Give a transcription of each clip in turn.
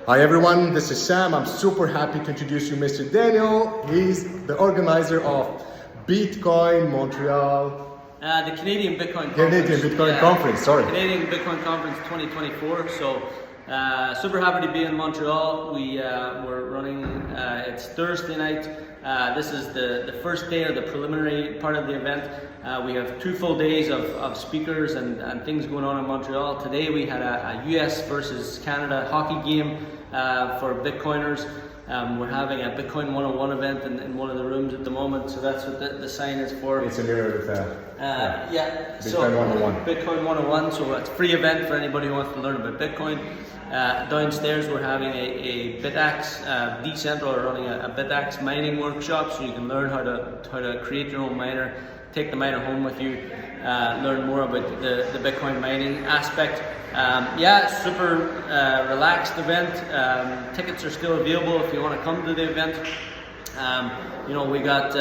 Hi everyone, this is Sam. I'm super happy to introduce you Mr. Daniel. He's the organizer of Bitcoin Montreal. The Canadian Bitcoin Conference. Canadian Bitcoin Conference, sorry. Canadian Bitcoin Conference 2024. So super happy to be in Montreal. We're running, it's Thursday night. This is the first day or the preliminary part of the event. We have 2 full days of speakers and things going on in Montreal. Today we had a US versus Canada hockey game for Bitcoiners. We're having a Bitcoin 101 event in one of the rooms at the moment, so that's what the sign is for. It's in here with Bitcoin 101. Bitcoin 101, so it's a free event for anybody who wants to learn about Bitcoin. Downstairs we're having a BitAxe, Decentral are running a BitAxe mining workshop, so you can learn how to create your own miner, take the miner home with you, learn more about the Bitcoin mining aspect. Super relaxed event. Tickets are still available if you want to come to the event. We got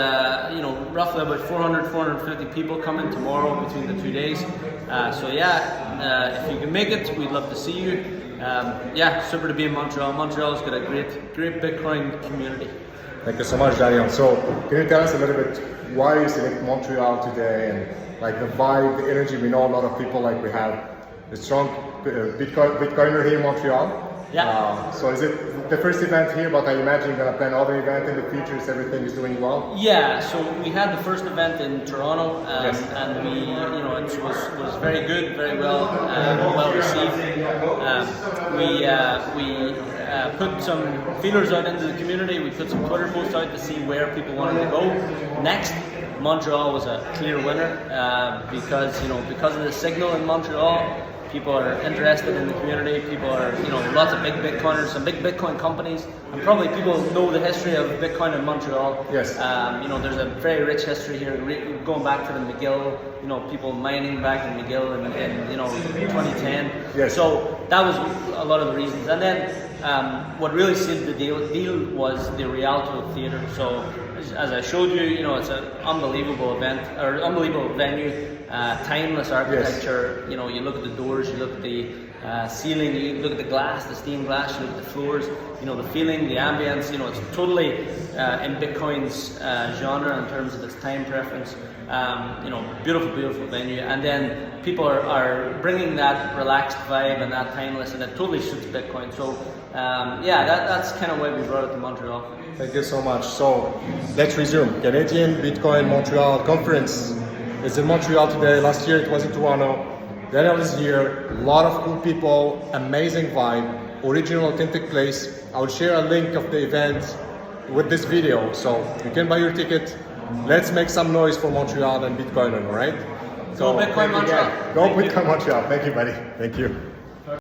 roughly about 450 people coming tomorrow between the 2 days. If you can make it, we'd love to see you. Super to be in Montreal. Montreal's got a great Bitcoin community. Thank you so much, Daniel. So, can you tell us a little bit why you select Montreal today and like the vibe, the energy? We know a lot of people, like we have a strong Bitcoiner here in Montreal. Yeah. So is it the first event here, but I imagine you're going to plan other events in the future so everything is doing well? Yeah, so we had the first event in Toronto, Yes. and it was very good, very well received. We put some feelers out into the community. We put some Twitter posts out to see where people wanted to go next. Montreal was a clear winner because of the signal in Montreal. People are interested in the community. People are, lots of big Bitcoiners, some big Bitcoin companies, and probably people know the history of Bitcoin in Montreal. Yes. There's a very rich history here, going back to the McGill. People mining back in McGill in 2010. Yes. So that was a lot of the reasons. And then what really sealed the deal was the Rialto Theatre. So as I showed you, it's an unbelievable event or unbelievable venue. Timeless architecture. Yes. You look at the doors, you look at the ceiling, you look at the glass, the stained glass, you look at the floors, the feeling, the ambience, it's totally in Bitcoin's genre in terms of its time preference. Beautiful venue, and then people are bringing that relaxed vibe and that timeless, and it totally suits Bitcoin. So that's kind of why we brought it to Montreal. Thank you so much. So let's resume. Canadian Bitcoin Montreal Conference is in Montreal today. Last year it was in Toronto. Daniel is here. A lot of cool people, amazing vibe, original, authentic place. I'll share a link of the event with this video, so you can buy your ticket. Let's make some noise for Montreal and Bitcoin, all right? Go Bitcoin Montreal. Go Bitcoin Montreal. Thank you, buddy. Thank you.